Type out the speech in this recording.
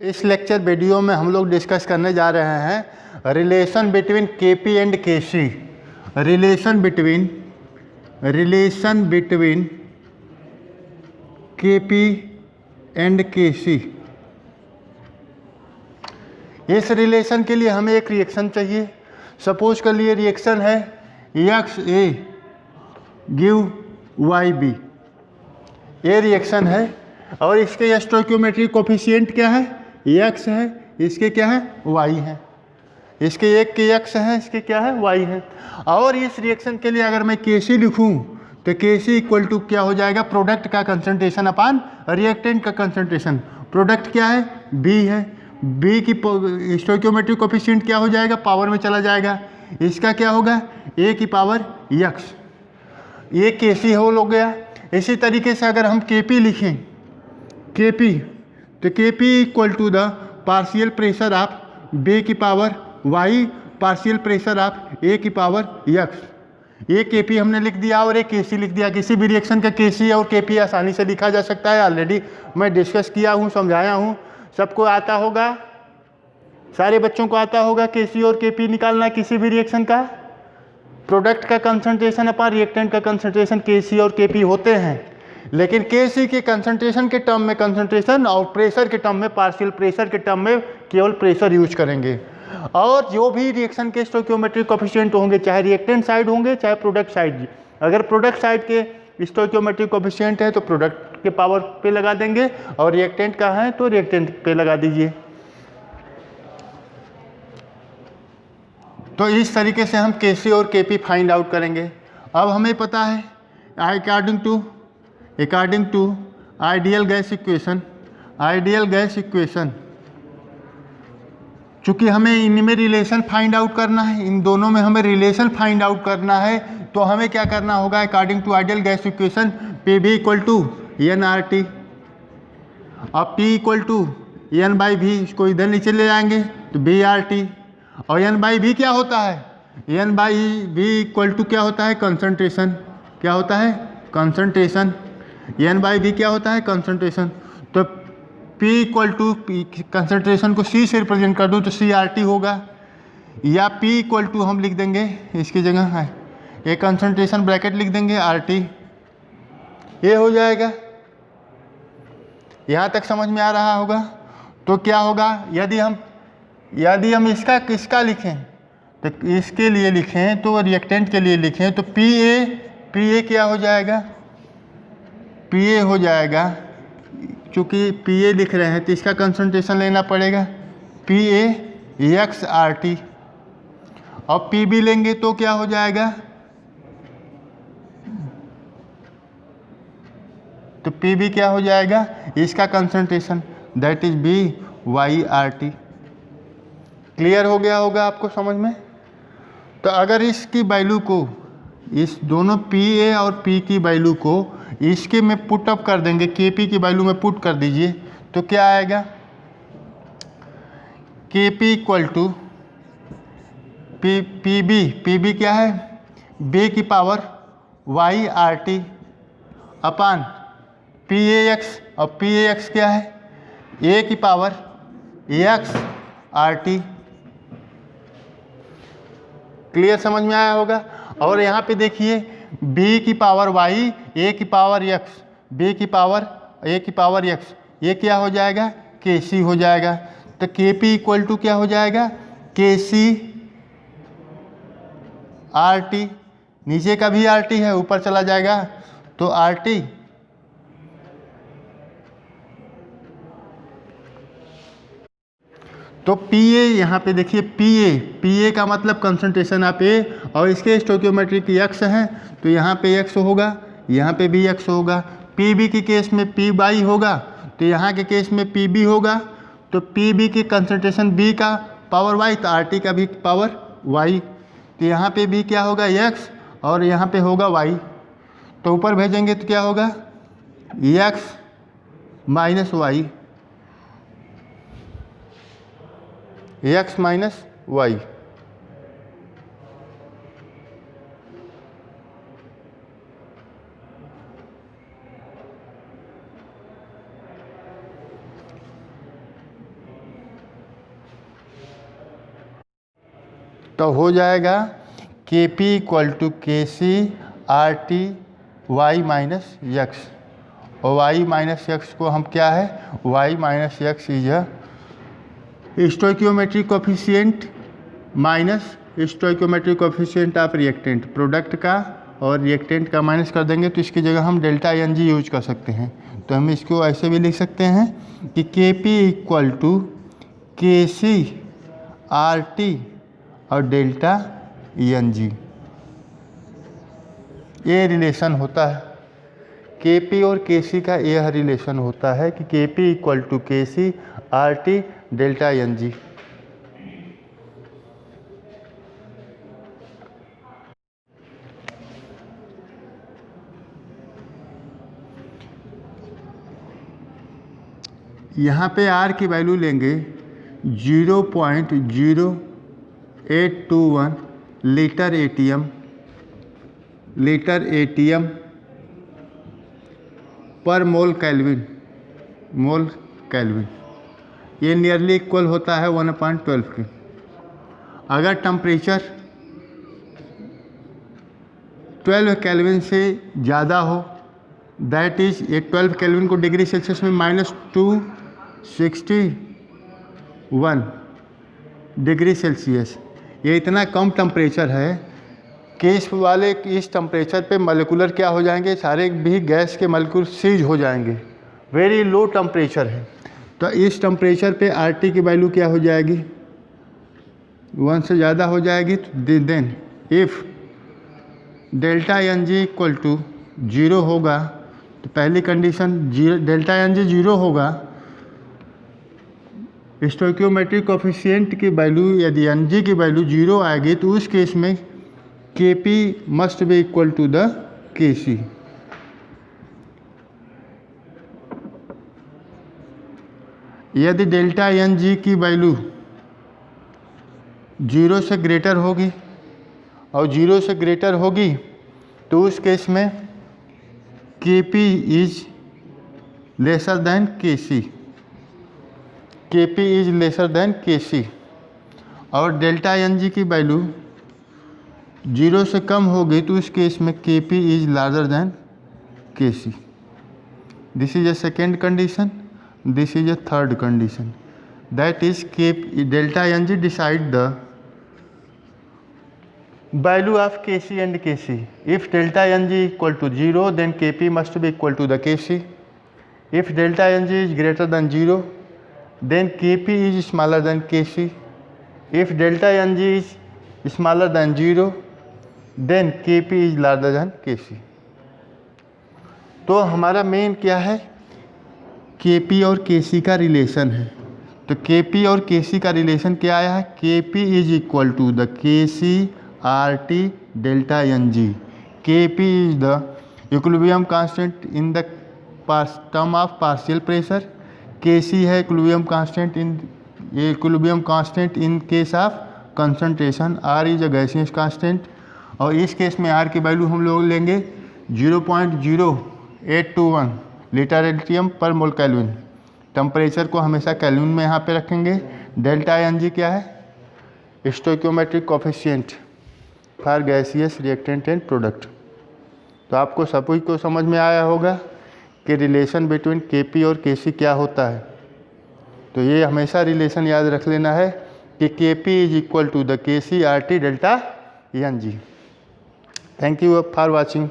इस lecture video में हम लोग डिस्कस करने जा रहे हैं relation between KP and KC. Relation between KP and KC. इस रिलेशन के लिए हमें एक रिएक्शन चाहिए। सपोज कर लिए रिएक्शन है एक्स ए गिव वाई बी, ये रिएक्शन है और इसके स्टोइकियोमेट्रिक कोफिशिएंट क्या है, एक्स है, इसके क्या है, वाई है। इसके एक के एक्स है, इसके क्या है, वाई है। और इस रिएक्शन के लिए अगर मैं केसी लिखूं तो केसी इक्वल टू क्या हो जाएगा, प्रोडक्ट का कंसंट्रेशन अपान रिएक्टेंट का कंसंट्रेशन। प्रोडक्ट क्या है, बी है, बी की स्टोइकियोमेट्रिक कोफिशिएंट क्या हो जाएगा, पावर में चला जाएगा। इसका क्या होगा, ए की पावर एक्स। ये केसी हो गया। इसी तरीके से अगर हम केपी लिखें, केपी तो KP equal to the partial pressure of B की power Y partial pressure of A की पावर एक्स। ये केपी हमने लिख दिया और एक केसी लिख दिया। किसी भी रिएक्शन का केसी और केपी आसानी से लिखा जा सकता है। ऑलरेडी मैं डिस्कस किया हूँ, समझाया हूँ, सबको आता होगा, सारे बच्चों को आता होगा केसी और केपी निकालना किसी भी रिएक्शन का। प्रोडक्ट का कंसंट्रेशन अपॉन रिएक्टेंट का कंसंट्रेशन केसी और केपी होते हैं, लेकिन केसी के कंसंट्रेशन के टर्म में कंसंट्रेशन और प्रेशर के टर्म में पार्शियल प्रेशर के टर्म में केवल प्रेशर यूज करेंगे। और जो भी रिएक्शन के स्टोइकियोमेट्रिक कोफिशिएंट होंगे, चाहे रिएक्टेंट साइड होंगे चाहे प्रोडक्ट साइड, अगर प्रोडक्ट साइड के स्टोइकियोमेट्रिक कोफिशिएंट है तो प्रोडक्ट के पावर पे लगा देंगे और रिएक्टेंट का है तो रिएक्टेंट पे लगा दीजिए। तो इस तरीके से हम केसी और केपी फाइंड आउट करेंगे। अब हमें पता है according to ideal gas equation, चूँकि हमें इनमें रिलेशन फाइंड आउट करना है, इन दोनों में हमें रिलेशन फाइंड आउट करना है, तो हमें क्या करना होगा, according to ideal gas equation P V equal to n R T और P equal to n by V, इसको इधर नीचे ले जाएंगे तो बी आर टी। और एन बाई भी क्या होता है, n by V equal to क्या होता है, कंसंट्रेशन। क्या होता है, कंसंट्रेशन। एन बाई भी क्या होता है, कंसंट्रेशन। तो P इक्वल टू कंसंट्रेशन को C से रिप्रेजेंट कर दूँ तो सी आर टी होगा, या P इक्वल टू हम लिख देंगे इसकी जगह है एक कंसंट्रेशन ब्रैकेट लिख देंगे आर टी, ये हो जाएगा। यहाँ तक समझ में आ रहा होगा। तो क्या होगा, यदि हम इसका किसका लिखें, तो इसके लिए लिखें तो रिएक्टेंट के लिए लिखें तो पी ए क्या हो जाएगा, पी ए हो जाएगा। चूँकि पी ए लिख रहे हैं तो इसका कंसंट्रेशन लेना पड़ेगा P A x R T, और पी बी लेंगे तो क्या हो जाएगा, तो पी बी क्या हो जाएगा, इसका concentration that is B Y R T. Clear हो गया होगा आपको समझ में। तो अगर इसकी वैल्यू को, इस दोनों पी ए और पी की वैल्यू को इसके में पुट अप कर देंगे, के पी की वैल्यू में पुट कर दीजिए तो क्या आएगा, K P equal to P B क्या है, बी की power Y R T upon P A X, और पी ए एक्स क्या है, ए की power X R T. Clear समझ में आया होगा। और यहाँ पे देखिए b की पावर y, a की पावर x, b की पावर a की पावर x, ये क्या हो जाएगा, kc हो जाएगा। तो kp इक्वल टू क्या हो जाएगा, kc rt, नीचे का भी rt है ऊपर चला जाएगा तो rt। तो पी ए यहाँ पे देखिए, पी ए का मतलब कंसंट्रेशन ऑफ ए, और इसके स्टोइकियोमेट्रिक एक्स है तो यहाँ पे एक्स होगा, यहाँ पे भी एक्स होगा। पी बी के केस में पी बाई होगा तो यहाँ के केस में पी बी होगा। तो पी बी की कंसंट्रेशन बी का पावर वाई तो आर टी का भी पावर वाई, तो यहाँ पे भी क्या होगा, एक्स, और यहाँ पे होगा वाई। तो ऊपर भेजेंगे तो क्या होगा, X minus Y, X minus Y. तो हो जाएगा K P equal to K C R T Y minus X, और वाई माइनस यक्स को हम क्या है, Y minus X is a stoichiometric coefficient minus stoichiometric coefficient of reactant, product का और रिएक्टेंट का माइनस कर देंगे तो इसकी जगह हम डेल्टा एन जी यूज कर सकते हैं। तो हम इसको ऐसे भी लिख सकते हैं कि के P equal to K C R T और डेल्टा एन जी, ये रिलेशन होता है। के पी और के सी का यह रिलेशन होता है कि के P equal to K C R T delta N G. यहाँ पे R की वैल्यू लेंगे 0.0821 लीटर एटीएम पर मोल केल्विन, ये नियरली इक्वल होता है 1/12 के। अगर टेम्परेचर 12 केल्विन से ज़्यादा हो, दैट इज़ ये 12 केल्विन को डिग्री सेल्सियस में -261 डिग्री सेल्सियस, ये इतना कम टेम्परेचर है कि इस टेम्परेचर पे मॉलिक्यूलर क्या हो जाएंगे, सारे भी गैस के मॉलिक्यूल सीज हो जाएंगे। वेरी लो टेम्परेचर है। तो इस टेम्परेचर पे आरटी की वैल्यू क्या हो जाएगी, 1 से ज़्यादा हो जाएगी। Then if delta N G equal to 0 होगा, तो पहली कंडीशन डेल्टा एन जी 0 होगा, स्टोइकियोमेट्रिक कोफिशिएंट की वैल्यू यदि एन जी की वैल्यू 0 आएगी तो उस केस में K P must be equal to the K C. यदि डेल्टा एन जी की वैल्यू 0 से ग्रेटर होगी और 0 से ग्रेटर होगी तो उस केस में K P is lesser than K सी, के P is lesser than K सी। और डेल्टा एन जी की वैल्यू 0 से कम होगी तो उस केस में K P is larger than K C. This is a second condition, this is a third condition, that is K delta N g decide the value of Kc and Kc. If delta Ng equal to 0, then Kp must be equal to the Kc. If delta Ng is greater than 0, then Kp is smaller than Kc. If delta Ng is smaller than 0, then Kp is larger than Kc. तो हमारा main क्या है, Kp और Kc का relation है। तो Kp और Kc का रिलेशन क्या आया है, Kp is equal to the Kc RT delta Ng. Kp is the equilibrium constant in the term of partial pressure. Kc है equilibrium constant in case of concentration. R is a gaseous constant. और इस case में R की value हम लोग लेंगे 0.0821 litre ATM पर मोल kelvin. Temperature को हमेशा केल्विन में यहाँ पे रखेंगे। डेल्टा Ng क्या है, stoichiometric coefficient for gaseous reactant and product. तो आपको सब कुछ को समझ में आया होगा कि रिलेशन बिटवीन Kp और Kc क्या होता है। तो ये हमेशा रिलेशन याद रख लेना है कि Kp is equal to the Kc RT delta Ng। Thank you for watching.